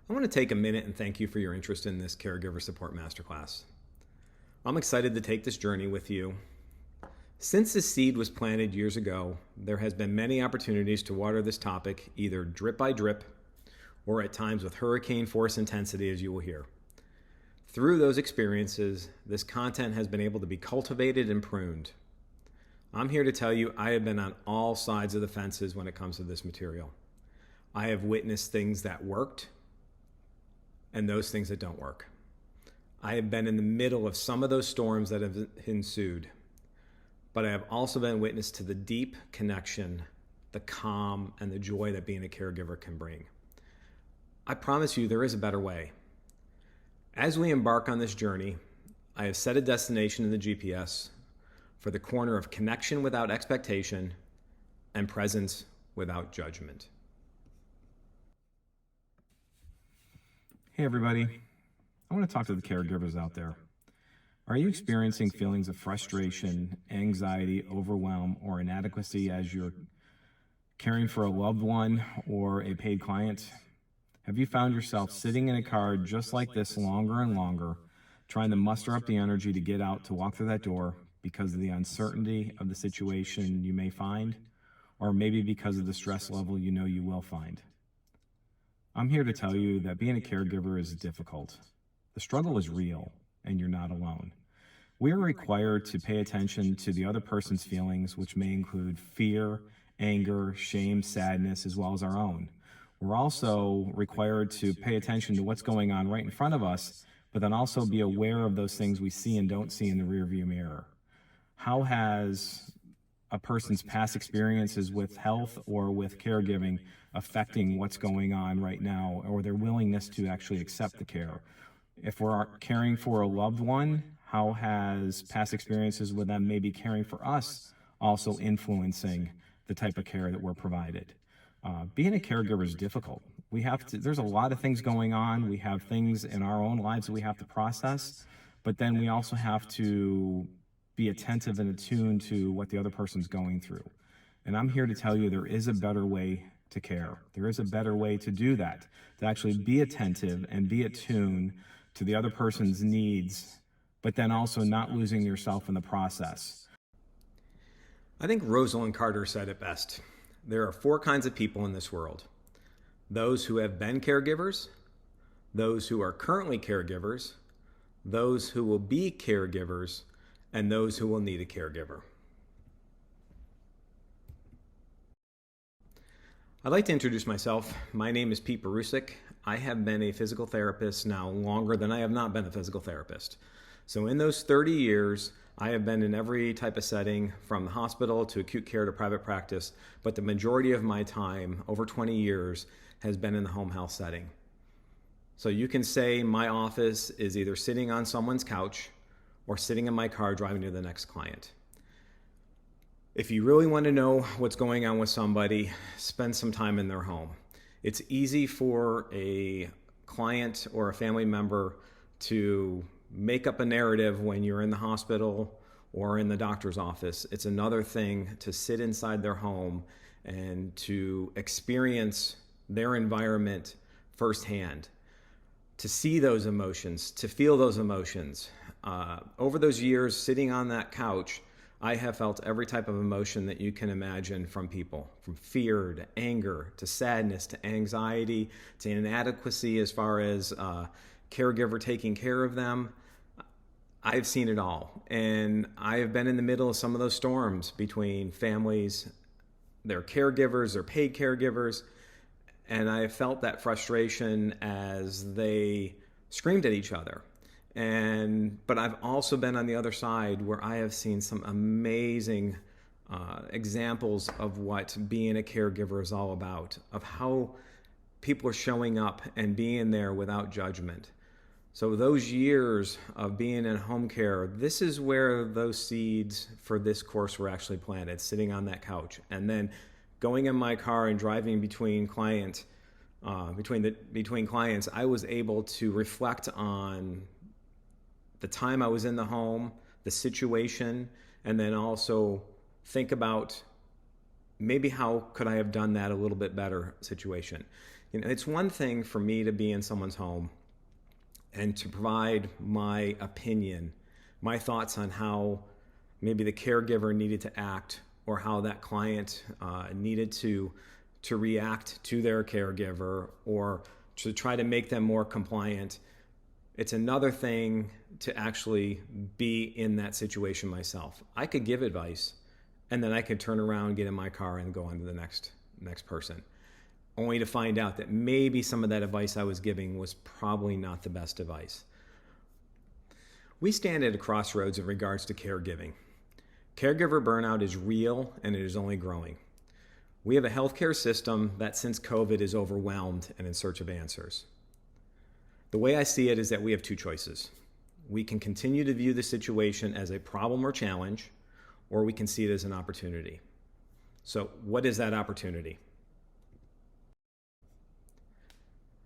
I want to take a minute and thank you for your interest in this Caregiver Support Masterclass. I'm excited to take this journey with you. Since this seed was planted years ago, there has been many opportunities to water this topic, either drip by drip or at times with hurricane force intensity, as you will hear. Through those experiences, this content has been able to be cultivated and pruned. I'm here to tell you I have been on all sides of the fences when it comes to this material. I have witnessed things that worked and those things that don't work. I have been in the middle of some of those storms that have ensued, but I have also been witness to the deep connection, the calm, and the joy that being a caregiver can bring. I promise you there is a better way. As we embark on this journey, I have set a destination in the GPS for the corner of connection without expectation and presence without judgment. Hey everybody, I want to talk to the caregivers out there. Are you experiencing feelings of frustration, anxiety, overwhelm, or inadequacy as you're caring for a loved one or a paid client? Have you found yourself sitting in a car just like this longer and longer, trying to muster up the energy to get out to walk through that door because of the uncertainty of the situation you may find, or maybe because of the stress level you know you will find? I'm here to tell you that being a caregiver is difficult. The struggle is real, and you're not alone. We are required to pay attention to the other person's feelings, which may include fear, anger, shame, sadness, as well as our own. We're also required to pay attention to what's going on right in front of us, but then also be aware of those things we see and don't see in the rearview mirror. How has a person's past experiences with health or with caregiving affecting what's going on right now, or their willingness to actually accept the care? If we're caring for a loved one, how has past experiences with them maybe caring for us also influencing the type of care that we're provided? Being a caregiver is difficult. There's a lot of things going on. We have things in our own lives that we have to process, but then we also have to be attentive and attuned to what the other person's going through. And I'm here to tell you there is a better way to care. There is a better way to do that, to actually be attentive and be attuned to the other person's needs, but then also not losing yourself in the process. I think Rosalind Carter said it best. There are 4 kinds of people in this world: those who have been caregivers, those who are currently caregivers, those who will be caregivers, and those who will need a caregiver. I'd like to introduce myself. My name is Pete Barusik. I have been a physical therapist now longer than I have not been a physical therapist. So in those 30 years, I have been in every type of setting, from the hospital to acute care to private practice, but the majority of my time, over 20 years, has been in the home health setting. So you can say my office is either sitting on someone's couch or sitting in my car driving to the next client. If you really want to know what's going on with somebody, spend some time in their home. It's easy for a client or a family member to make up a narrative when you're in the hospital or in the doctor's office. It's another thing to sit inside their home and to experience their environment firsthand, to see those emotions, to feel those emotions. Over those years sitting on that couch, I have felt every type of emotion that you can imagine from people, from fear to anger to sadness to anxiety to inadequacy as far as caregiver taking care of them. I've seen it all, and I have been in the middle of some of those storms between families, their caregivers, their paid caregivers, and I have felt that frustration as they screamed at each other. But I've also been on the other side where I have seen some amazing examples of what being a caregiver is all about, of how people are showing up and being there without judgment. So those years of being in home care, this is where those seeds for this course were actually planted, sitting on that couch. And then going in my car and driving between clients, I was able to reflect on the time I was in the home, the situation, and then also think about maybe how could I have done that a little bit better situation. It's one thing for me to be in someone's home and to provide my opinion, my thoughts on how maybe the caregiver needed to act or how that client needed to react to their caregiver or to try to make them more compliant. It's another thing to actually be in that situation myself. I could give advice and then I could turn around, get in my car and go on to the next person, only to find out that maybe some of that advice I was giving was probably not the best advice. We stand at a crossroads in regards to caregiving. Caregiver burnout is real and it is only growing. We have a healthcare system that since COVID is overwhelmed and in search of answers. The way I see it is that we have two choices. We can continue to view the situation as a problem or challenge, or we can see it as an opportunity. So what is that opportunity?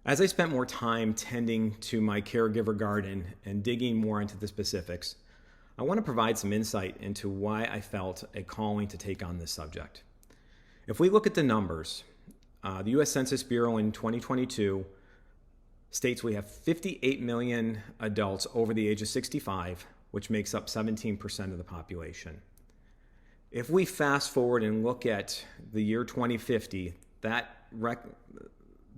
As I spent more time tending to my caregiver garden and digging more into the specifics, I want to provide some insight into why I felt a calling to take on this subject. If we look at the numbers, the U.S. Census Bureau in 2022 states we have 58 million adults over the age of 65, which makes up 17% of the population. If we fast forward and look at the year 2050, that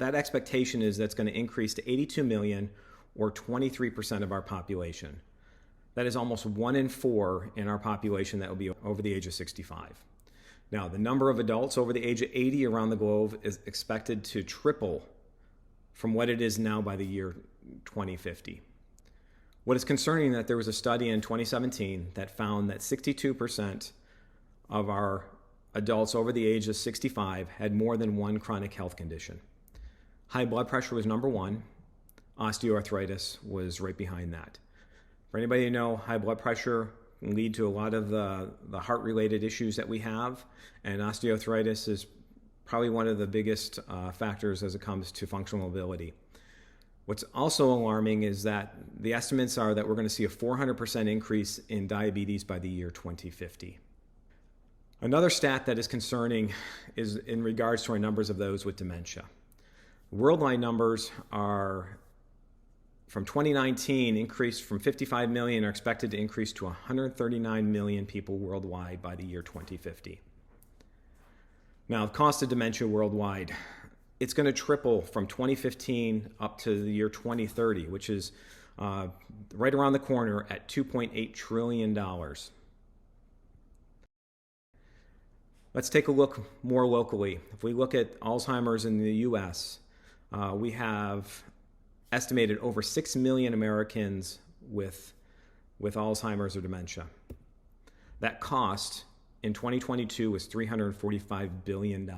expectation is that's going to increase to 82 million or 23% of our population. That is almost 1 in 4 in our population that will be over the age of 65. Now, the number of adults over the age of 80 around the globe is expected to triple from what it is now by the year 2050. What is concerning is that there was a study in 2017 that found that 62% of our adults over the age of 65 had more than one chronic health condition. High blood pressure was number 1. Osteoarthritis was right behind that. For anybody who know, high blood pressure can lead to a lot of the heart-related issues that we have, and osteoarthritis is probably one of the biggest factors as it comes to functional ability. What's also alarming is that the estimates are that we're going to see a 400% increase in diabetes by the year 2050. Another stat that is concerning is in regards to our numbers of those with dementia. Worldwide numbers are from 2019 increased from 55 million are expected to increase to 139 million people worldwide by the year 2050. Now, the cost of dementia worldwide, it's going to triple from 2015 up to the year 2030, which is right around the corner at $2.8 trillion. Let's take a look more locally. If we look at Alzheimer's in the U.S., we have estimated over 6 million Americans with Alzheimer's or dementia. That cost in 2022 was $345 billion.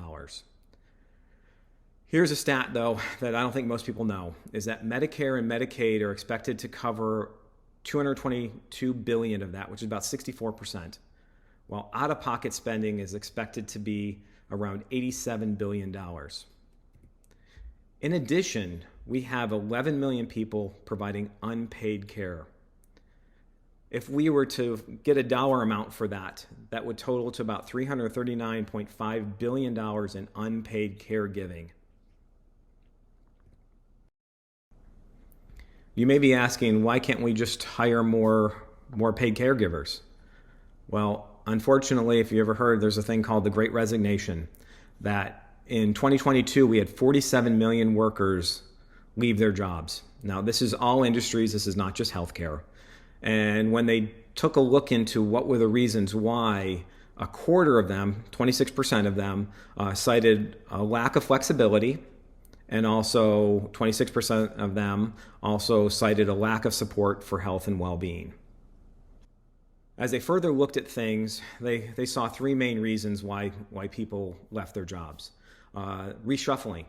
Here's a stat, though, that I don't think most people know, is that Medicare and Medicaid are expected to cover $222 billion of that, which is about 64%, while out-of-pocket spending is expected to be around $87 billion. In addition, we have 11 million people providing unpaid care. If we were to get a dollar amount for that, that would total to about $339.5 billion in unpaid caregiving. You may be asking, why can't we just hire more paid caregivers? Well, unfortunately, if you ever heard, there's a thing called the Great Resignation, that in 2022, we had 47 million workers leave their jobs. Now, this is all industries. This is not just healthcare. And when they took a look into what were the reasons why, a quarter of them, 26% of them, cited a lack of flexibility, and also 26% of them also cited a lack of support for health and well-being. As they further looked at things, they saw 3 main reasons why people left their jobs. Reshuffling.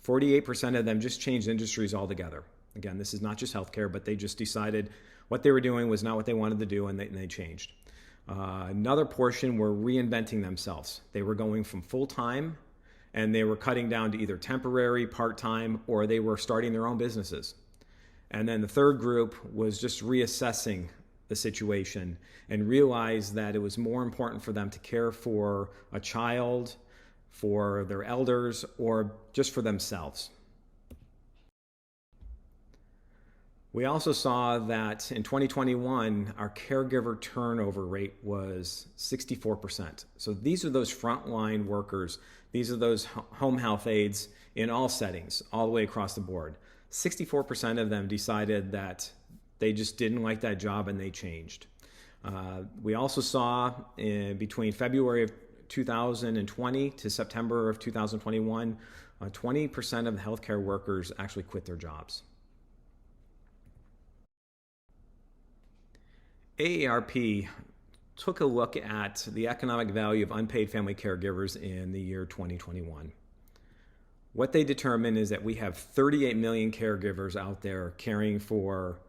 48% of them just changed industries altogether. Again, this is not just healthcare, but they just decided what they were doing was not what they wanted to do, and they changed. Another portion were reinventing themselves. They were going from full-time, and they were cutting down to either temporary, part-time, or they were starting their own businesses. And then the third group was just reassessing the situation and realized that it was more important for them to care for a child, for their elders or just for themselves. We also saw that in 2021, our caregiver turnover rate was 64%. So these are those frontline workers. These are those home health aides in all settings, all the way across the board. 64% of them decided that they just didn't like that job and they changed. We also saw between February of 2020 to September of 2021, 20% of the healthcare workers actually quit their jobs. AARP took a look at the economic value of unpaid family caregivers in the year 2021. What they determined is that we have 38 million caregivers out there caring for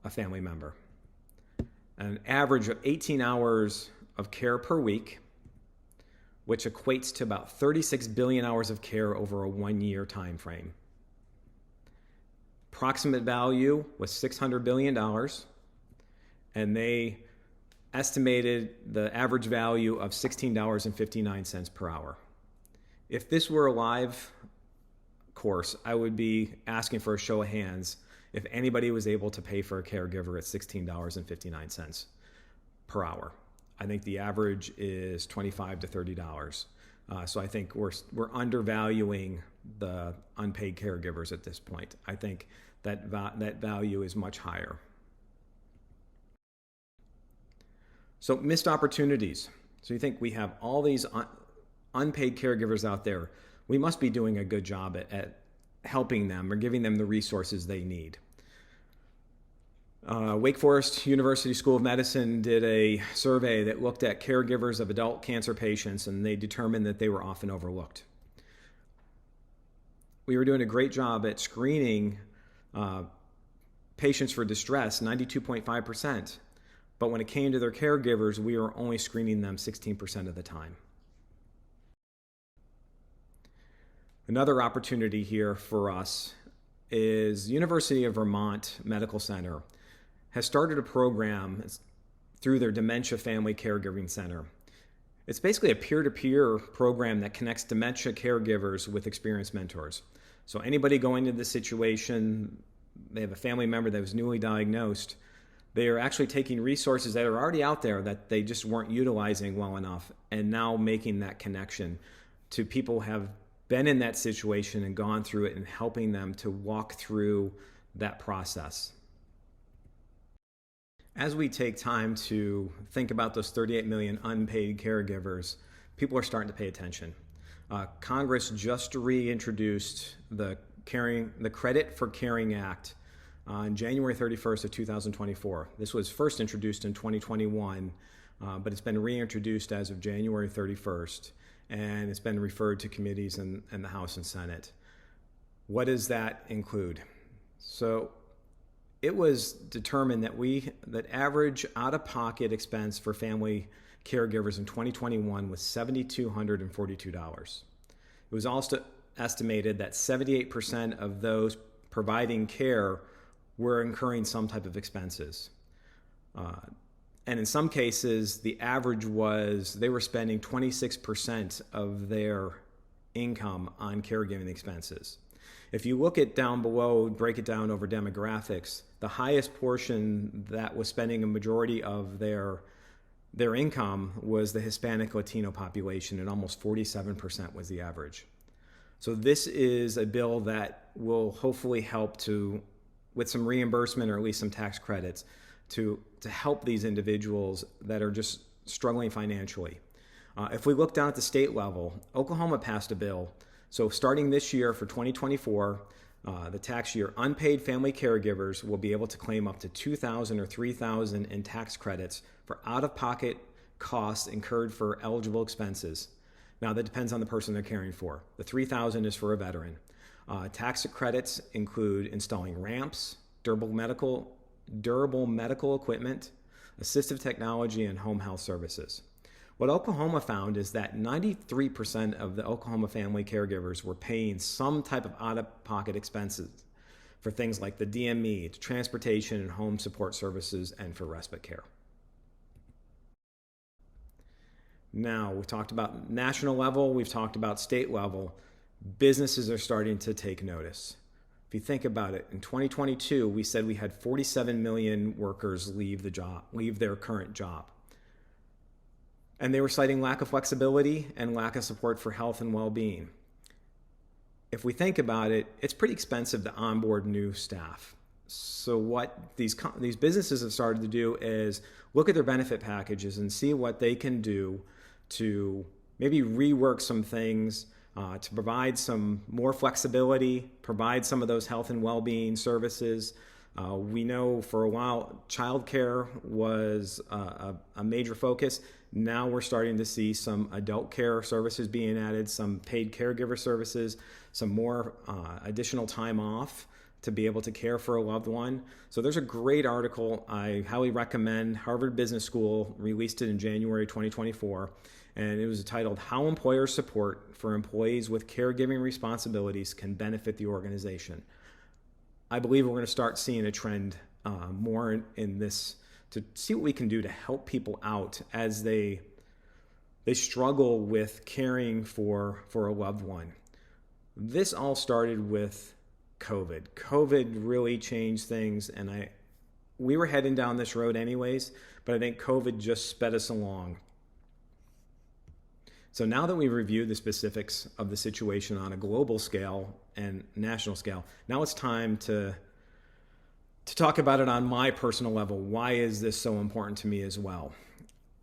a family member. An average of 18 hours of care per week, which equates to about 36 billion hours of care over a 1-year time frame. Approximate value was $600 billion. And they estimated the average value of $16.59 per hour. If this were a live course, I would be asking for a show of hands if anybody was able to pay for a caregiver at $16.59 per hour. I think the average is $25 to $30. So I think we're undervaluing the unpaid caregivers at this point. I think that value is much higher. So missed opportunities. So you think we have all these unpaid caregivers out there. We must be doing a good job at helping them or giving them the resources they need. Wake Forest University School of Medicine did a survey that looked at caregivers of adult cancer patients, and they determined that they were often overlooked. We were doing a great job at screening patients for distress, 92.5%. But when it came to their caregivers, we were only screening them 16% of the time. Another opportunity here for us is University of Vermont Medical Center has started a program through their Dementia Family Caregiving Center. It's basically a peer-to-peer program that connects dementia caregivers with experienced mentors. So anybody going into this situation, they have a family member that was newly diagnosed, they are actually taking resources that are already out there that they just weren't utilizing well enough and now making that connection to people who have been in that situation and gone through it and helping them to walk through that process. As we take time to think about those 38 million unpaid caregivers, people are starting to pay attention. Congress just reintroduced the Credit for Caring Act on January 31st of 2024. This was first introduced in 2021, but it's been reintroduced as of January 31st, and it's been referred to committees in the House and Senate. What does that include? So it was determined that average out-of-pocket expense for family caregivers in 2021 was $7,242. It was also estimated that 78% of those providing care were incurring some type of expenses. And in some cases, the average was they were spending 26% of their income on caregiving expenses. If you look at down below, break it down over demographics, the highest portion that was spending a majority of their income was the Hispanic Latino population, and almost 47% was the average. So this is a bill that will hopefully help with some reimbursement or at least some tax credits to help these individuals that are just struggling financially. If we look down at the state level, Oklahoma passed a bill. So starting this year for 2024, the tax year, unpaid family caregivers will be able to claim up to $2,000 or $3,000 in tax credits for out-of-pocket costs incurred for eligible expenses. Now that depends on the person they're caring for. The $3,000 is for a veteran. Tax credits include installing ramps, durable medical equipment, assistive technology, and home health services. What Oklahoma found is that 93% of the Oklahoma family caregivers were paying some type of out-of-pocket expenses for things like the DME, transportation and home support services, and for respite care. Now, we talked about national level, we've talked about state level. Businesses are starting to take notice. If you think about it, in 2022, we said we had 47 million workers leave their current job. And they were citing lack of flexibility and lack of support for health and well-being. If we think about it, it's pretty expensive to onboard new staff. So what these businesses have started to do is look at their benefit packages and see what they can do to maybe rework some things, to provide some more flexibility, provide some of those health and well-being services. We know for a while childcare was a major focus. Now we're starting to see some adult care services being added, some paid caregiver services, some more additional time off to be able to care for a loved one. So there's a great article I highly recommend. Harvard Business School released it in January 2024, and it was titled "How Employer Support for Employees with Caregiving Responsibilities Can Benefit the Organization." I believe we're going to start seeing a trend more in this, to see what we can do to help people out as they struggle with caring for a loved one. This all started with COVID. COVID really changed things, and we were heading down this road anyways, but I think COVID just sped us along. So now that we've reviewed the specifics of the situation on a global scale and national scale, now it's time to talk about it on my personal level. Why is this so important to me as well?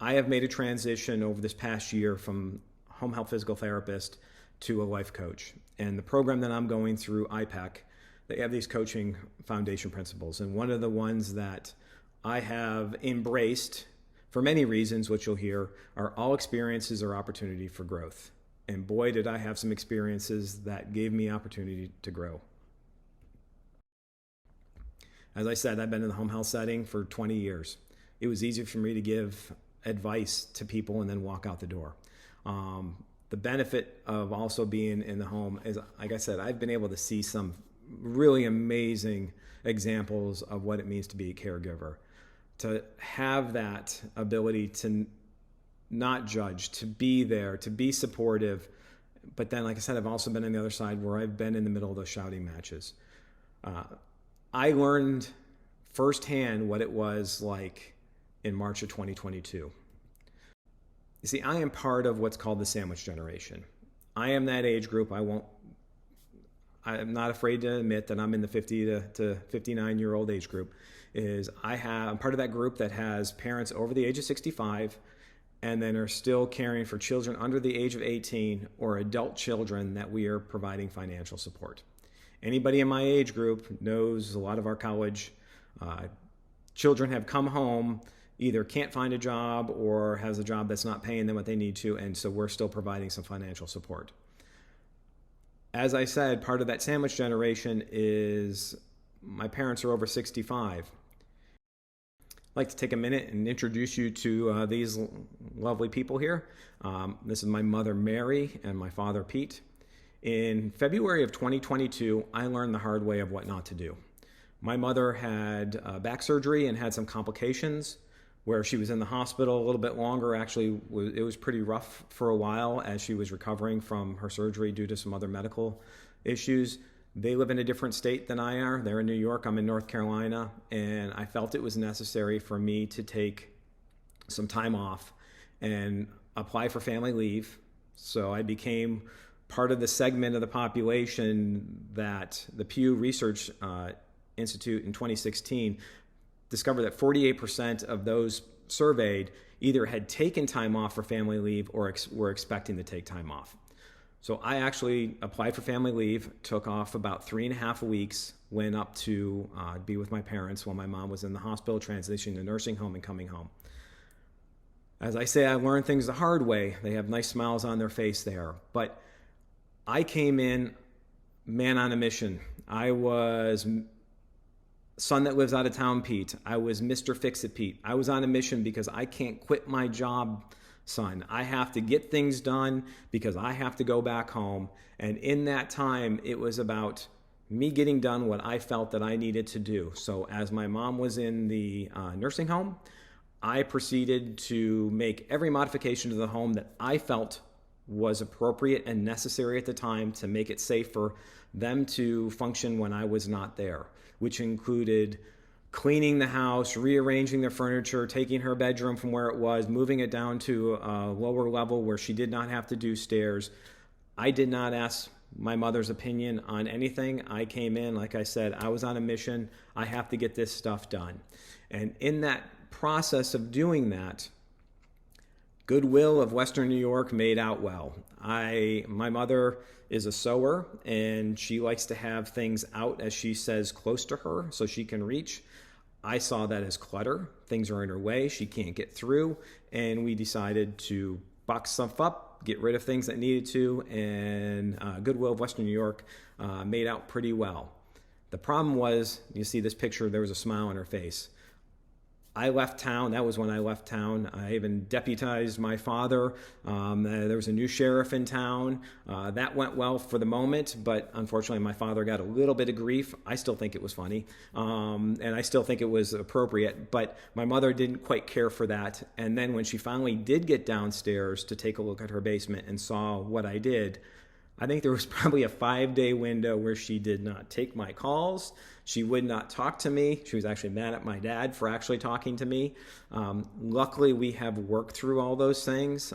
I have made a transition over this past year from home health physical therapist to a life coach. And the program that I'm going through, IPEC, they have these coaching foundation principles. And one of the ones that I have embraced for many reasons, which you'll hear, are all experiences are opportunity for growth. And boy, did I have some experiences that gave me opportunity to grow. As I said, I've been in the home health setting for 20 years. It was easy for me to give advice to people and then walk out the door. The benefit of also being in the home is, like I said, I've been able to see some really amazing examples of what it means to be a caregiver. To have that ability to not judge, to be there, to be supportive. But then, like I said, I've also been on the other side where I've been in the middle of those shouting matches. I learned firsthand what it was like in March of 2022. You see, I am part of what's called the sandwich generation. I am that age group. I'm not afraid to admit that I'm in the 50 to 59-year-old age group. I'm part of that group that has parents over the age of 65 and then are still caring for children under the age of 18 or adult children that we are providing financial support. Anybody in my age group knows a lot of our college children have come home, either can't find a job or has a job that's not paying them what they need to, and so we're still providing some financial support. As I said, part of that sandwich generation is my parents are over 65. I'd like to take a minute and introduce you to these lovely people here. This is my mother, Mary, and my father, Pete. In February of 2022, I learned the hard way of what not to do. My mother had back surgery and had some complications where she was in the hospital a little bit longer. Actually, it was pretty rough for a while as she was recovering from her surgery due to some other medical issues. They live in a different state than I are. They're in New York, I'm in North Carolina, and I felt it was necessary for me to take some time off and apply for family leave. So I became part of the segment of the population that the Pew Research Institute in 2016 discovered that 48% of those surveyed either had taken time off for family leave or were expecting to take time off. So I actually applied for family leave, took off about 3.5 weeks, went up to be with my parents while my mom was in the hospital, transitioning to nursing home and coming home. As I say, I learned things the hard way. They have nice smiles on their face there. But I came in, man on a mission. I was son that lives out of town, Pete. I was Mr. Fix-It, Pete. I was on a mission because I can't quit my job, son. I have to get things done because I have to go back home. And in that time, it was about me getting done what I felt that I needed to do. So as my mom was in the nursing home, I proceeded to make every modification to the home that I felt was appropriate and necessary at the time to make it safe for them to function when I was not there, which included cleaning the house, rearranging the furniture, taking her bedroom from where it was, moving it down to a lower level where she did not have to do stairs. I did not ask my mother's opinion on anything. I came in, like I said, I was on a mission. I have to get this stuff done. And in that process of doing that, Goodwill of Western New York made out well. My mother is a sewer, and she likes to have things out, as she says, close to her so she can reach. I saw that as clutter. Things are in her way. She can't get through. And we decided to box stuff up, get rid of things that needed to, and Goodwill of Western New York made out pretty well. The problem was, you see this picture, there was a smile on her face. I left town. That was when I left town. I even deputized my father. There was a new sheriff in town. That went well for the moment, but unfortunately my father got a little bit of grief. I still think it was funny, and I still think it was appropriate, but my mother didn't quite care for that. And then when she finally did get downstairs to take a look at her basement and saw what I did, I think there was probably a 5-day window where she did not take my calls. She would not talk to me. She was actually mad at my dad for actually talking to me. Luckily, we have worked through all those things.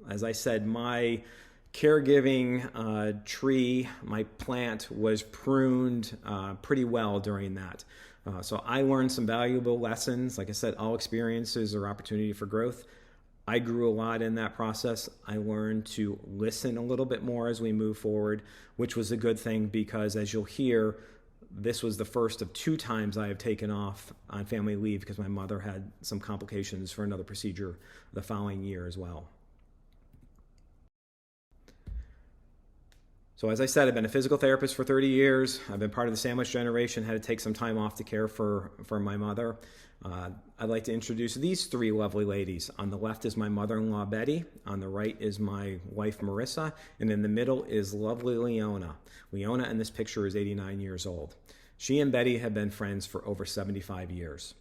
As I said, my caregiving tree, my plant, was pruned pretty well during that. So I learned some valuable lessons. Like I said, all experiences are opportunity for growth. I grew a lot in that process. I learned to listen a little bit more as we move forward, which was a good thing because, as you'll hear, this was the first of 2 times I have taken off on family leave because my mother had some complications for another procedure the following year as well. So as I said, I've been a physical therapist for 30 years. I've been part of the sandwich generation, had to take some time off to care for my mother. I'd like to introduce these 3 lovely ladies. On the left is my mother-in-law, Betty. On the right is my wife, Marissa. And in the middle is lovely Leona. Leona in this picture is 89 years old. She and Betty have been friends for over 75 years.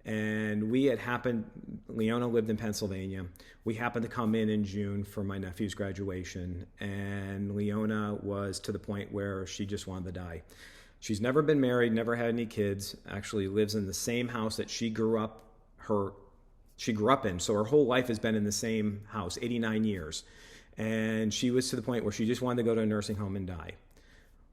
And Leona lived in Pennsylvania. We happened to come in June for my nephew's graduation. And Leona was to the point where she just wanted to die. She's never been married, never had any kids, actually lives in the same house that she grew up in. So her whole life has been in the same house, 89 years. And she was to the point where she just wanted to go to a nursing home and die.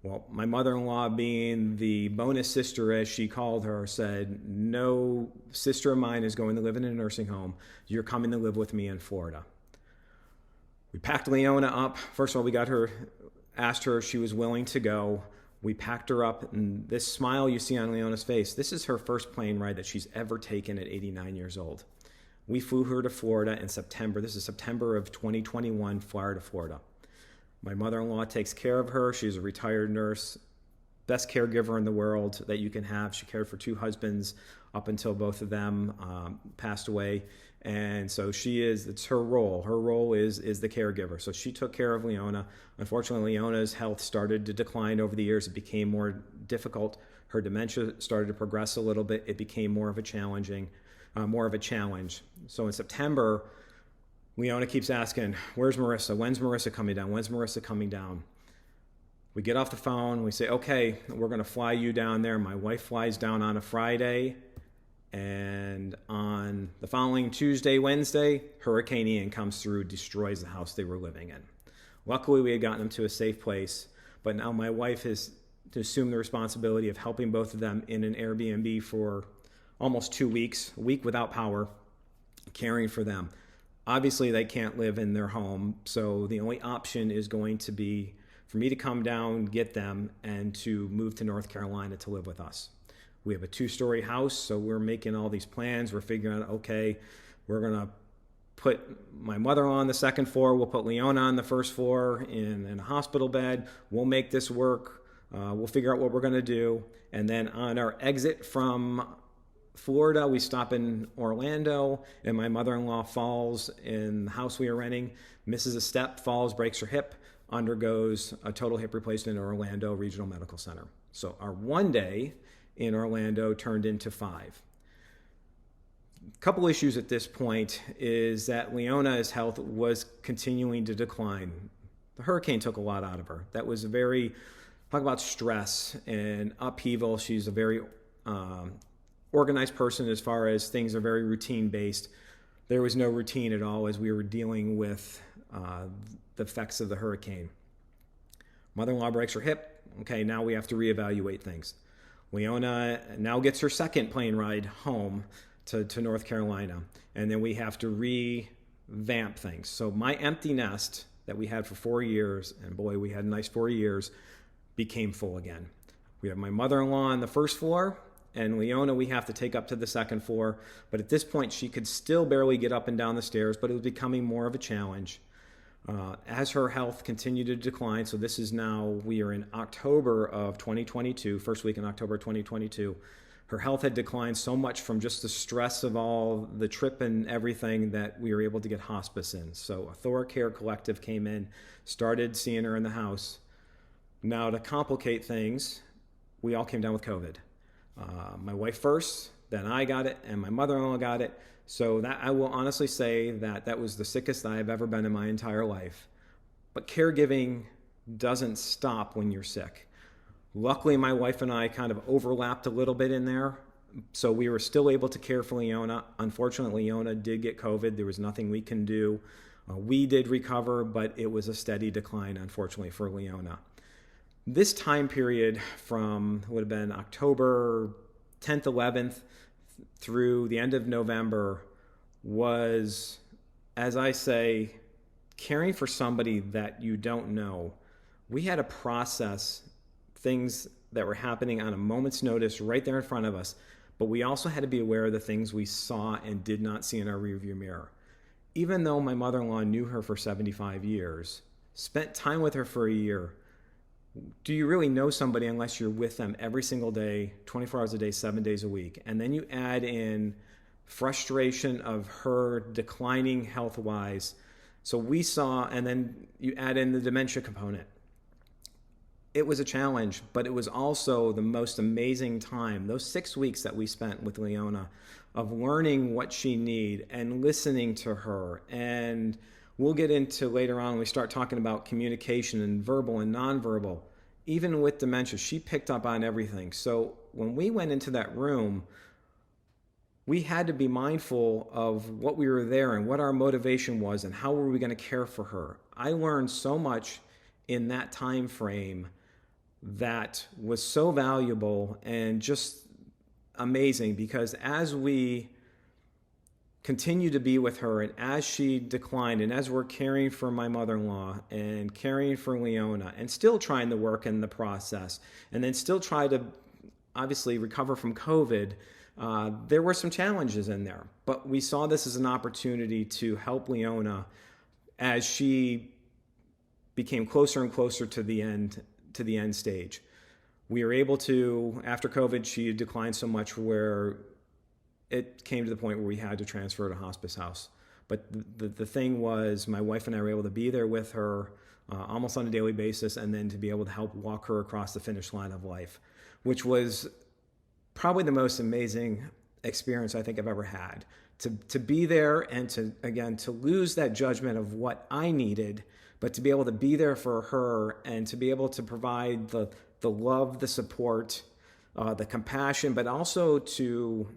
Well, my mother-in-law, being the bonus sister, as she called her, said, no sister of mine is going to live in a nursing home. You're coming to live with me in Florida. We packed Leona up. First of all, asked her if she was willing to go. We packed her up, and this smile you see on Leona's face, this is her first plane ride that she's ever taken at 89 years old. We flew her to Florida in September. This is September of 2021, Florida, Florida. My mother-in-law takes care of her. She's a retired nurse, best caregiver in the world that you can have. She cared for 2 husbands up until both of them passed away. And so it's her role. Her role is the caregiver. So she took care of Leona. Unfortunately, Leona's health started to decline over the years. It became more difficult. Her dementia started to progress a little bit. It became more of a challenge. So in September, Leona keeps asking, where's Marissa? When's Marissa coming down? When's Marissa coming down? We get off the phone. We say, okay, we're going to fly you down there. My wife flies down on a Friday. And on the following Tuesday, Wednesday, Hurricane Ian comes through, destroys the house they were living in. Luckily, we had gotten them to a safe place. But now my wife has to assume the responsibility of helping both of them in an Airbnb for almost 2 weeks, a week without power, caring for them. Obviously, they can't live in their home, so the only option is going to be for me to come down, get them, and to move to North Carolina to live with us. We have a 2-story house, so we're making all these plans. We're figuring out, okay, we're going to put my mother on the 2nd floor. We'll put Leona on the 1st floor in a hospital bed. We'll make this work. We'll figure out what we're going to do. And then on our exit from Florida, we stop in Orlando, and my mother-in-law falls in the house we are renting, misses a step, falls, breaks her hip, undergoes a total hip replacement in Orlando Regional Medical Center. So our 1 day in Orlando turned into 5. couple issues at this point is that Leona's health was continuing to decline. The hurricane took a lot out of her. That was talk about stress and upheaval. She's a very organized person as far as things are very routine based. There was no routine at all as we were dealing with the effects of the hurricane. Mother-in-law breaks her hip. Okay, now we have to reevaluate things. Leona now gets her second plane ride home to North Carolina, and then we have to revamp things. So my empty nest that we had for 4 years, and boy, we had a nice 4 years, became full again. We have my mother-in-law on the first floor, and Leona we have to take up to the second floor. But at this point, she could still barely get up and down the stairs, but it was becoming more of a challenge. As her health continued to decline, so this is now, we are in October of 2022, first week in October 2022, her health had declined so much from just the stress of all the trip and everything that we were able to get hospice in. So AuthoriCare Collective came in, started seeing her in the house. Now to complicate things, we all came down with COVID. My wife first, then I got it, and my mother-in-law got it. So that I will honestly say that was the sickest I've ever been in my entire life. But caregiving doesn't stop when you're sick. Luckily, my wife and I kind of overlapped a little bit in there, so we were still able to care for Leona. Unfortunately, Leona did get COVID. There was nothing we can do. We did recover, but it was a steady decline, unfortunately, for Leona. This time period from would have been October 10th, 11th through the end of November was, as I say, caring for somebody that you don't know. We had to process things that were happening on a moment's notice right there in front of us, but we also had to be aware of the things we saw and did not see in our rearview mirror. Even though my mother-in-law knew her for 75 years, spent time with her for a year, do you really know somebody unless you're with them every single day, 24 hours a day, 7 days a week? And then you add in frustration of her declining health-wise. So we saw, and then you add in the dementia component. It was a challenge, but it was also the most amazing time. Those 6 weeks that we spent with Leona of learning what she needed and listening to her. And we'll get into later on when we start talking about communication and verbal and nonverbal. Even with dementia, she picked up on everything. So when we went into that room, we had to be mindful of what we were there and what our motivation was and how were we going to care for her. I learned so much in that time frame that was so valuable and just amazing, because as we continue to be with her and as she declined and as we're caring for my mother-in-law and caring for Leona and still trying to work in the process and then still try to obviously recover from COVID, there were some challenges in there. But we saw this as an opportunity to help Leona as she became closer and closer to the end stage. We were able to, after COVID, she declined so much where it came to the point where we had to transfer her to hospice house. But the thing was, my wife and I were able to be there with her almost on a daily basis, and then to be able to help walk her across the finish line of life, which was probably the most amazing experience I think I've ever had. To be there and to lose that judgment of what I needed, but to be able to be there for her and to be able to provide the love, the support, the compassion, but also to,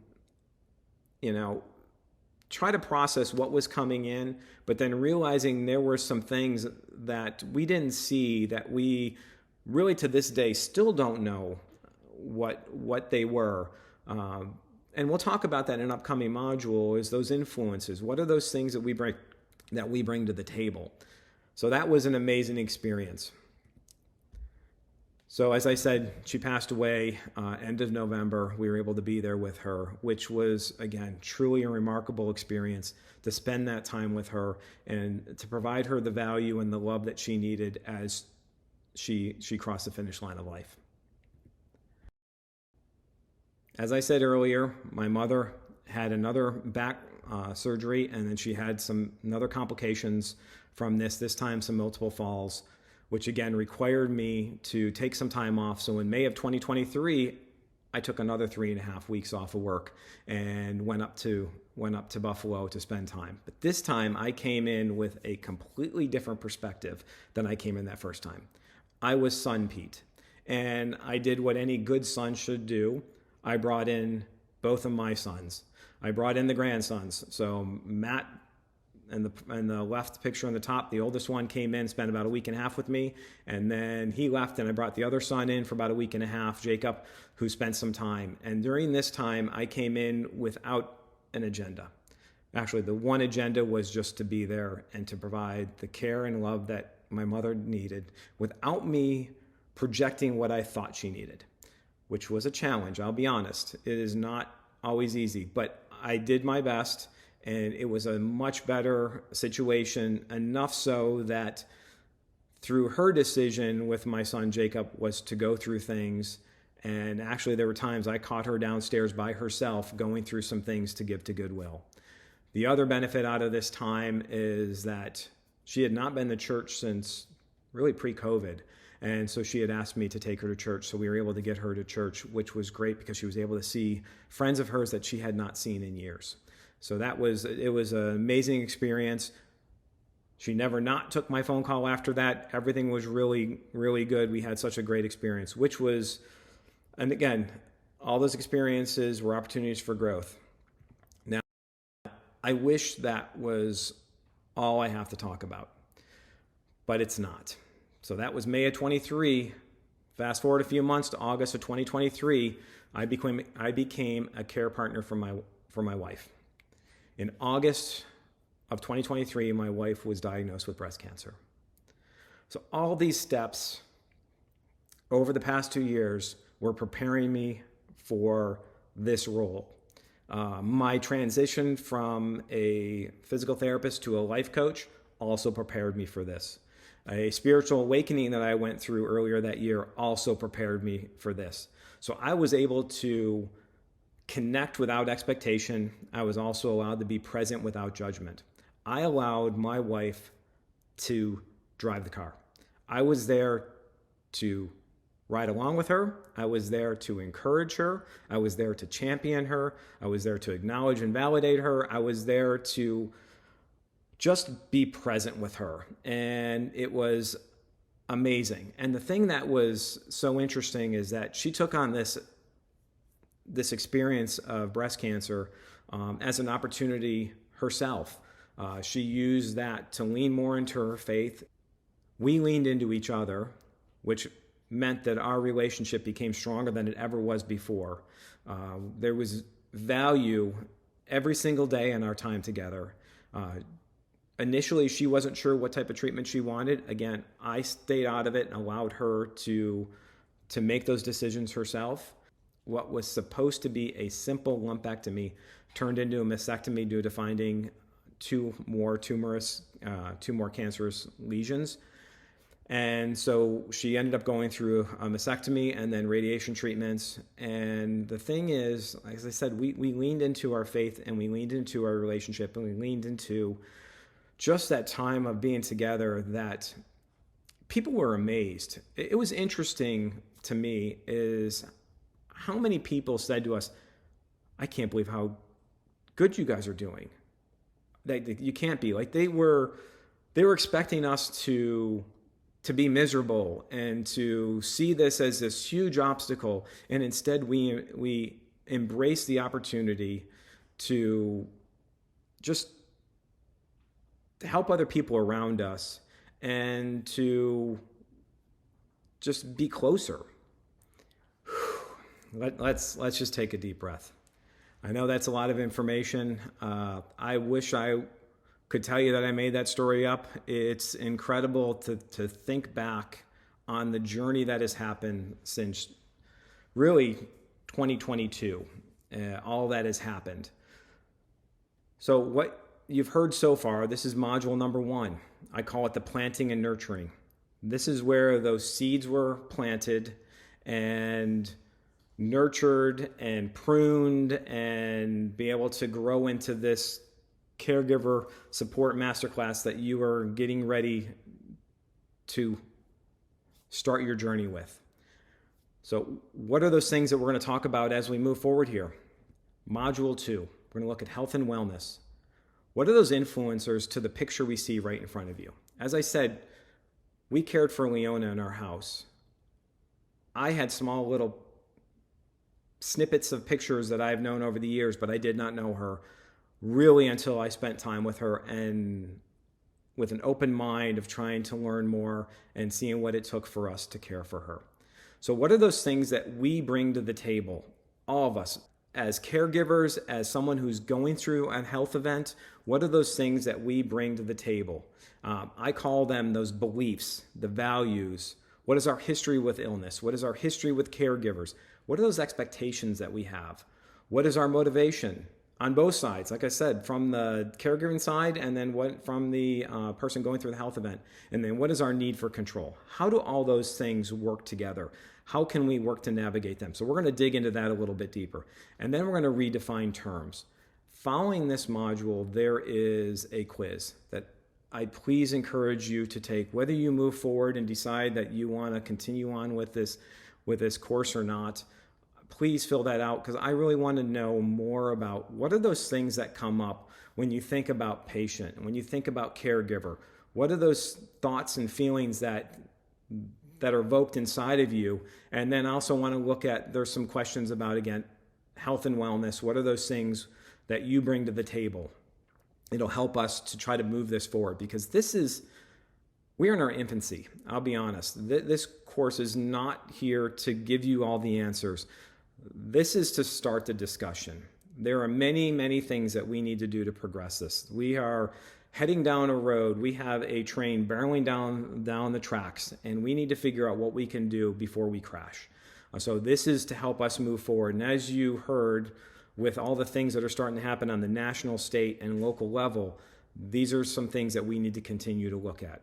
try to process what was coming in, but then realizing there were some things that we didn't see that we really to this day still don't know what they were. And we'll talk about that in an upcoming module, is those influences. What are those things that we bring to the table? So that was an amazing experience. So as I said, she passed away end of November. We were able to be there with her, which was, again, truly a remarkable experience to spend that time with her and to provide her the value and the love that she needed as she crossed the finish line of life. As I said earlier, my mother had another back surgery, and then she had some other complications from this time some multiple falls, which again required me to take some time off. So in May of 2023, I took another 3.5 weeks off of work and went up to Buffalo to spend time. But this time I came in with a completely different perspective than I came in that first time. I was son Pete, and I did what any good son should do. I brought in both of my sons. I brought in the grandsons. So Matt, and the left picture on the top, the oldest one came in, spent about a week and a half with me, and then he left, and I brought the other son in for about a week and a half, Jacob, who spent some time. And during this time, I came in without an agenda. Actually, the one agenda was just to be there and to provide the care and love that my mother needed without me projecting what I thought she needed, which was a challenge, I'll be honest. It is not always easy, but I did my best. And it was a much better situation, enough so that through her decision with my son Jacob was to go through things. And actually there were times I caught her downstairs by herself going through some things to give to Goodwill. The other benefit out of this time is that she had not been to church since really pre-COVID. And so she had asked me to take her to church. So we were able to get her to church, which was great because she was able to see friends of hers that she had not seen in years. So it was an amazing experience. She never not took my phone call after that. Everything was really, really good. We had such a great experience, and again, all those experiences were opportunities for growth. Now, I wish that was all I have to talk about, but it's not. So that was May of 23. Fast forward a few months to August of 2023, I became a care partner for my wife. In August of 2023, my wife was diagnosed with breast cancer. So all these steps over the past 2 years were preparing me for this role. My transition from a physical therapist to a life coach also prepared me for this. A spiritual awakening that I went through earlier that year also prepared me for this. So I was able to connect without expectation. I was also allowed to be present without judgment. I allowed my wife to drive the car. I was there to ride along with her. I was there to encourage her. I was there to champion her. I was there to acknowledge and validate her. I was there to just be present with her. And it was amazing. And the thing that was so interesting is that she took on this experience of breast cancer as an opportunity herself. She used that to lean more into her faith. We leaned into each other, which meant that our relationship became stronger than it ever was before. There was value every single day in our time together. Initially, she wasn't sure what type of treatment she wanted. Again, I stayed out of it and allowed her to make those decisions herself. What was supposed to be a simple lumpectomy turned into a mastectomy due to finding two more cancerous lesions. And so she ended up going through a mastectomy and then radiation treatments. And the thing is, as I said, we leaned into our faith and we leaned into our relationship and we leaned into just that time of being together that people were amazed. It was interesting to me is how many people said to us, I can't believe how good you guys are doing. You can't be. Like they were expecting us to be miserable and to see this as this huge obstacle. And instead we embrace the opportunity to just help other people around us and to just be closer. Let's just take a deep breath. I know that's a lot of information. I wish I could tell you that I made that story up. It's incredible to think back on the journey that has happened since really 2022. All that has happened. So what you've heard so far, this is module number 1. I call it the planting and nurturing. This is where those seeds were planted and nurtured and pruned and be able to grow into this Caregiver Support Masterclass that you are getting ready to start your journey with. So what are those things that we're going to talk about as we move forward here? Module 2, we're going to look at health and wellness. What are those influencers to the picture we see right in front of you? As I said, we cared for Leona in our house. I had small little snippets of pictures that I've known over the years, but I did not know her really until I spent time with her and with an open mind of trying to learn more and seeing what it took for us to care for her. So what are those things that we bring to the table, all of us, as caregivers, as someone who's going through a health event? What are those things that we bring to the table? I call them those beliefs, the values. What is our history with illness? What is our history with caregivers? What are those expectations that we have? What is our motivation on both sides? Like I said, from the caregiving side, and then what from the person going through the health event. And then what is our need for control? How do all those things work together? How can we work to navigate them? So we're going to dig into that a little bit deeper. And then we're going to redefine terms. Following this module, there is a quiz that I please encourage you to take, whether you move forward and decide that you want to continue on with this course or not. Please fill that out, because I really want to know more about what are those things that come up when you think about patient and when you think about caregiver. What are those thoughts and feelings that are evoked inside of you? And then also want to look at, there's some questions about, again, health and wellness. What are those things that you bring to the table? It'll help us to try to move this forward, because we're in our infancy. I'll be honest. This course is not here to give you all the answers. This is to start the discussion. There are many, many things that we need to do to progress this. We are heading down a road. We have a train barreling down the tracks, and we need to figure out what we can do before we crash. So this is to help us move forward. And as you heard, with all the things that are starting to happen on the national, state, and local level, these are some things that we need to continue to look at.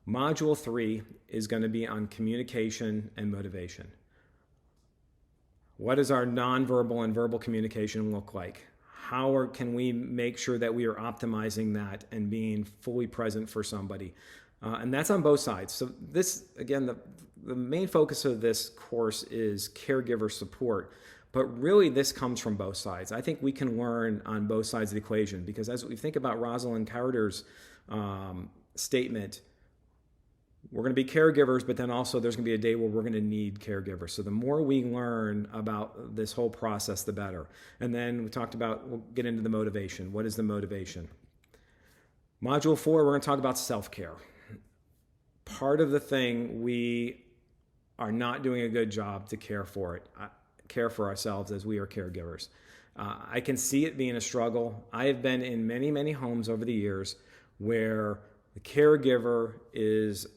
Module 3 is going to be on communication and motivation. What does our nonverbal and verbal communication look like? How can we make sure that we are optimizing that and being fully present for somebody? And that's on both sides. So this, again, the main focus of this course is caregiver support. But really, this comes from both sides. I think we can learn on both sides of the equation, because as we think about Rosalind Carter's statement, we're going to be caregivers, but then also there's going to be a day where we're going to need caregivers. So the more we learn about this whole process, the better. And then we talked about, we'll get into the motivation. What is the motivation? Module 4, we're going to talk about self-care. Part of the thing, we are not doing a good job to care for ourselves as we are caregivers. I can see it being a struggle. I have been in many, many homes over the years where the caregiver is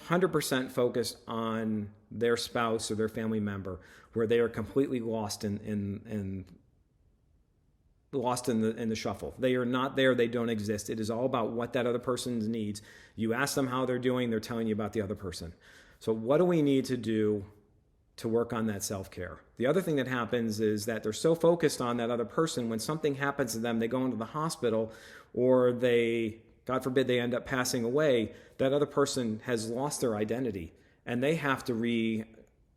100% focused on their spouse or their family member, where they are completely lost in the shuffle. They are not there. They don't exist. It is all about what that other person needs. You ask them how they're doing, they're telling you about the other person. So what do we need to do to work on that self-care? The other thing that happens is that they're so focused on that other person, when something happens to them, they go into the hospital, or they, God forbid, they end up passing away, that other person has lost their identity, and they have to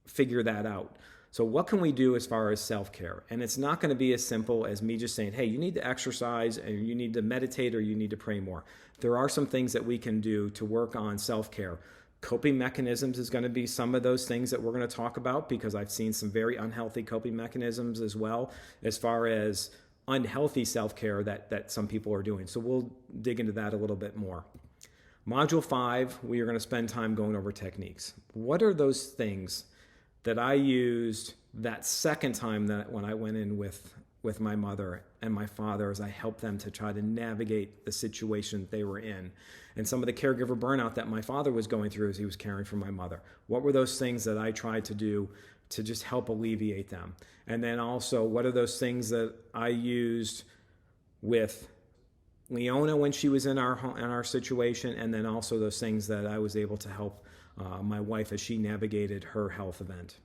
figure that out. So what can we do as far as self-care? And it's not going to be as simple as me just saying, hey, you need to exercise, and you need to meditate, or you need to pray more. There are some things that we can do to work on self-care. Coping mechanisms is going to be some of those things that we're going to talk about, because I've seen some very unhealthy coping mechanisms as well, as far as unhealthy self-care that some people are doing. So we'll dig into that a little bit more. Module 5, we are going to spend time going over techniques. What are those things that I used that second time that when I went in with my mother and my father, as I helped them to try to navigate the situation they were in, and some of the caregiver burnout that my father was going through as he was caring for my mother? What were those things that I tried to do to just help alleviate them? And then also, what are those things that I used with Leona when she was in our situation, and then also those things that I was able to help my wife as she navigated her health event.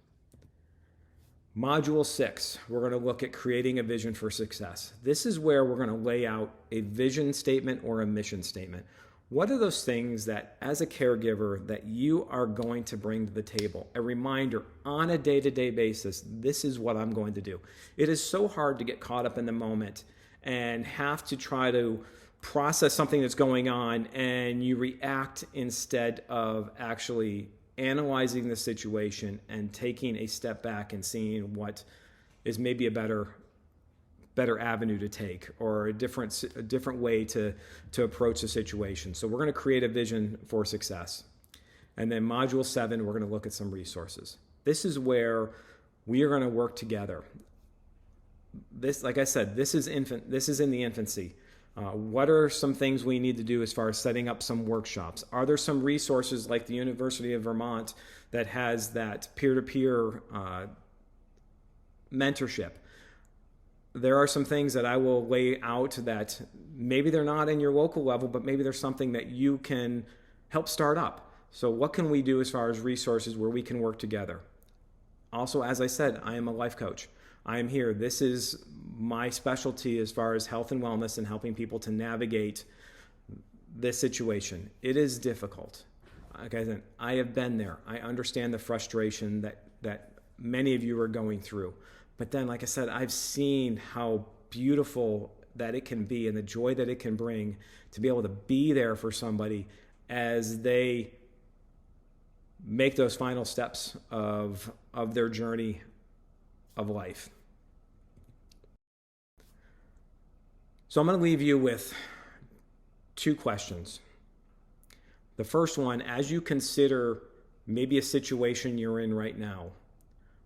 Module 6, we're going to look at creating a vision for success. This is where we're going to lay out a vision statement or a mission statement. What are those things that, as a caregiver, that you are going to bring to the table? A reminder on a day-to-day basis, this is what I'm going to do. It is so hard to get caught up in the moment and have to try to process something that's going on, and you react instead of actually analyzing the situation and taking a step back and seeing what is maybe a better avenue to take, or a different way to approach the situation. So we're going to create a vision for success. And then module 7, we're going to look at some resources. This is where we are going to work together. This, like I said, this is in the infancy. What are some things we need to do as far as setting up some workshops? Are there some resources like the University of Vermont that has that peer-to-peer mentorship? There are some things that I will lay out that maybe they're not in your local level, but maybe there's something that you can help start up. So what can we do as far as resources where we can work together? Also, as I said, I am a life coach. I am here. This is my specialty as far as health and wellness and helping people to navigate this situation. It is difficult. Like I said, I have been there. I understand the frustration that many of you are going through. But then, like I said, I've seen how beautiful that it can be and the joy that it can bring to be able to be there for somebody as they make those final steps of their journey of life. So I'm going to leave you with 2 questions. The first one, as you consider maybe a situation you're in right now,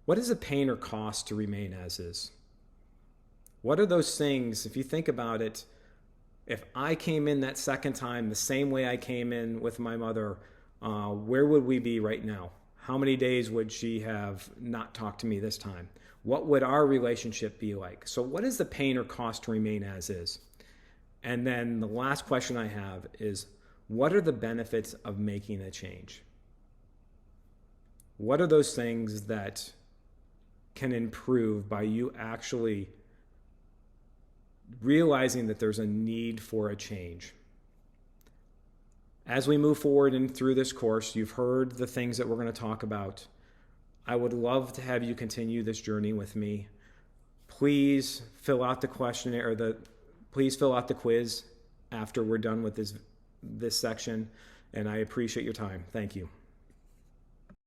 what is the pain or cost to remain as is? What are those things, if you think about it, if I came in that second time the same way I came in with my mother, where would we be right now? How many days would she have not talked to me this time? What would our relationship be like? So what is the pain or cost to remain as is? And then the last question I have is, what are the benefits of making a change? What are those things that can improve by you actually realizing that there's a need for a change? As we move forward and through this course, you've heard the things that we're going to talk about. I would love to have you continue this journey with me. Please fill out the questionnaire, please fill out the quiz after we're done with this section, and I appreciate your time. Thank you.